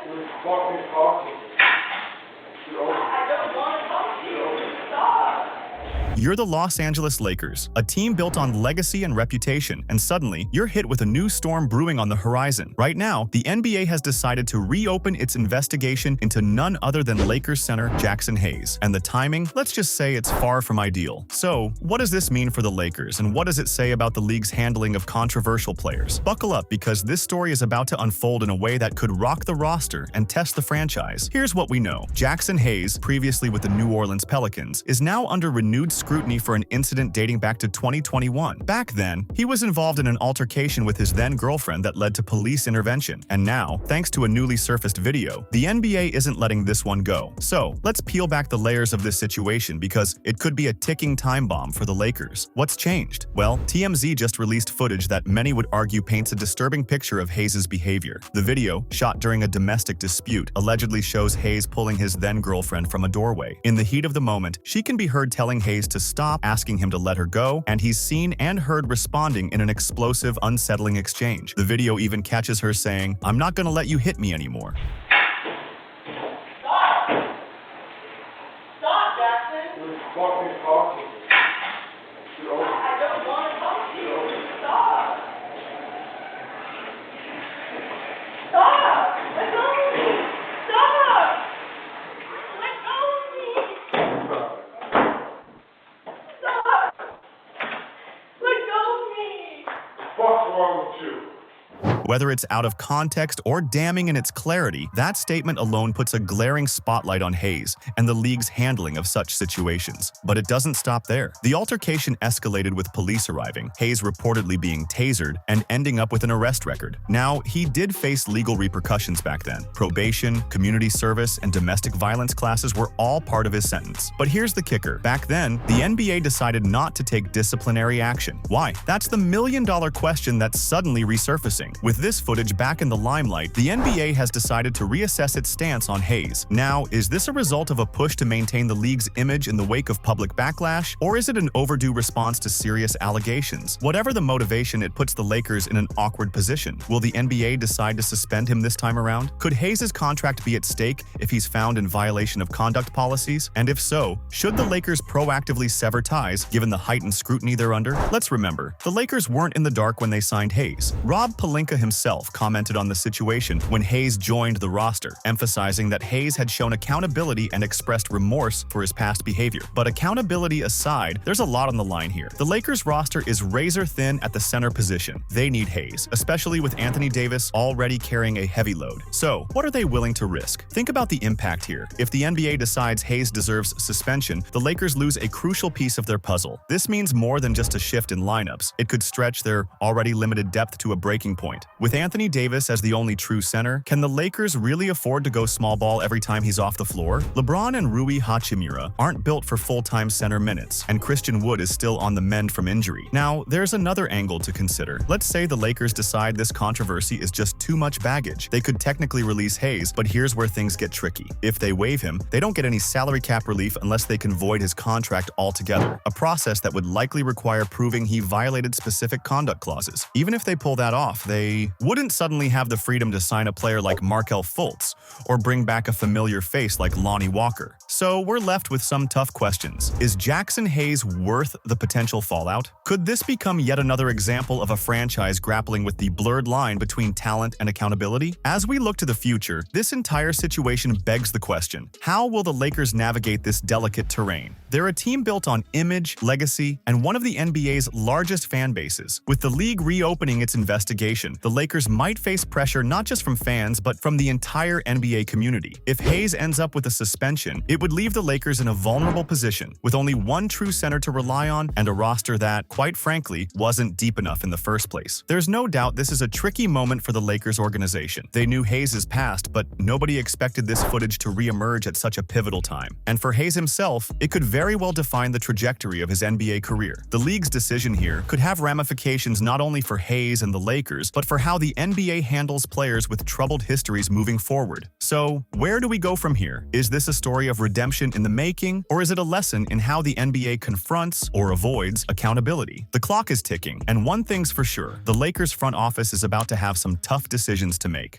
You're fucking talking. Get over it. I don't want to talk to you. Stop. You're the Los Angeles Lakers, a team built on legacy and reputation, and suddenly, you're hit with a new storm brewing on the horizon. Right now, the NBA has decided to reopen its investigation into none other than Lakers center Jackson Hayes. And the timing, let's just say it's far from ideal. So, what does this mean for the Lakers, and what does it say about the league's handling of controversial players? Buckle up, because this story is about to unfold in a way that could rock the roster and test the franchise. Here's what we know. Jackson Hayes, previously with the New Orleans Pelicans, is now under renewed scrutiny for an incident dating back to 2021. Back then, he was involved in an altercation with his then-girlfriend that led to police intervention. And now, thanks to a newly surfaced video, the NBA isn't letting this one go. So, let's peel back the layers of this situation because it could be a ticking time bomb for the Lakers. What's changed? Well, TMZ just released footage that many would argue paints a disturbing picture of Hayes' behavior. The video, shot during a domestic dispute, allegedly shows Hayes pulling his then-girlfriend from a doorway. In the heat of the moment, she can be heard telling Hayes to stop, asking him to let her go, and he's seen and heard responding in an explosive, unsettling exchange. The video even catches her saying, "I'm not gonna let you hit me anymore." Stop. Stop, Jackson. You're fucking talking. Get over it. I don't want to talk to you. Stop. Stop. Let go of me. Stop. Let go of me. Stop. Let go of me. What's wrong with you? Whether it's out of context or damning in its clarity, that statement alone puts a glaring spotlight on Hayes and the league's handling of such situations. But it doesn't stop there. The altercation escalated with police arriving, Hayes reportedly being tasered, and ending up with an arrest record. Now, he did face legal repercussions back then. Probation, community service, and domestic violence classes were all part of his sentence. But here's the kicker. Back then, the NBA decided not to take disciplinary action. Why? That's the million-dollar question that's suddenly resurfacing. With this footage back in the limelight, the NBA has decided to reassess its stance on Hayes. Now, is this a result of a push to maintain the league's image in the wake of public backlash, or is it an overdue response to serious allegations? Whatever the motivation, it puts the Lakers in an awkward position. Will the NBA decide to suspend him this time around? Could Hayes' contract be at stake if he's found in violation of conduct policies? And if so, should the Lakers proactively sever ties given the heightened scrutiny they're under? Let's remember, the Lakers weren't in the dark when they signed Hayes. Rob Pelinka himself commented on the situation when Hayes joined the roster, emphasizing that Hayes had shown accountability and expressed remorse for his past behavior. But accountability aside, there's a lot on the line here. The Lakers roster is razor thin at the center position. They need Hayes, especially with Anthony Davis already carrying a heavy load. So, what are they willing to risk? Think about the impact here. If the NBA decides Hayes deserves suspension, the Lakers lose a crucial piece of their puzzle. This means more than just a shift in lineups. It could stretch their already limited depth to a breaking point. With Anthony Davis as the only true center, can the Lakers really afford to go small ball every time he's off the floor? LeBron and Rui Hachimura aren't built for full-time center minutes, and Christian Wood is still on the mend from injury. Now, there's another angle to consider. Let's say the Lakers decide this controversy is just too much baggage. They could technically release Hayes, but here's where things get tricky. If they waive him, they don't get any salary cap relief unless they can void his contract altogether, a process that would likely require proving he violated specific conduct clauses. Even if they pull that off, they wouldn't suddenly have the freedom to sign a player like Markelle Fultz or bring back a familiar face like Lonnie Walker. So we're left with some tough questions. Is Jackson Hayes worth the potential fallout? Could this become yet another example of a franchise grappling with the blurred line between talent and accountability? As we look to the future, this entire situation begs the question, how will the Lakers navigate this delicate terrain? They're a team built on image, legacy, and one of the NBA's largest fan bases. With the league reopening its investigation, the Lakers might face pressure not just from fans, but from the entire NBA community. If Hayes ends up with a suspension, it would leave the Lakers in a vulnerable position, with only one true center to rely on and a roster that, quite frankly, wasn't deep enough in the first place. There's no doubt this is a tricky moment for the Lakers organization. They knew Hayes' past, but nobody expected this footage to re-emerge at such a pivotal time. And for Hayes himself, it could very well define the trajectory of his NBA career. The league's decision here could have ramifications not only for Hayes and the Lakers, but for how the NBA handles players with troubled histories moving forward. So, where do we go from here? Is this a story of redemption in the making, or is it a lesson in how the NBA confronts or avoids accountability? The clock is ticking, and one thing's for sure, the Lakers front office is about to have some tough decisions to make.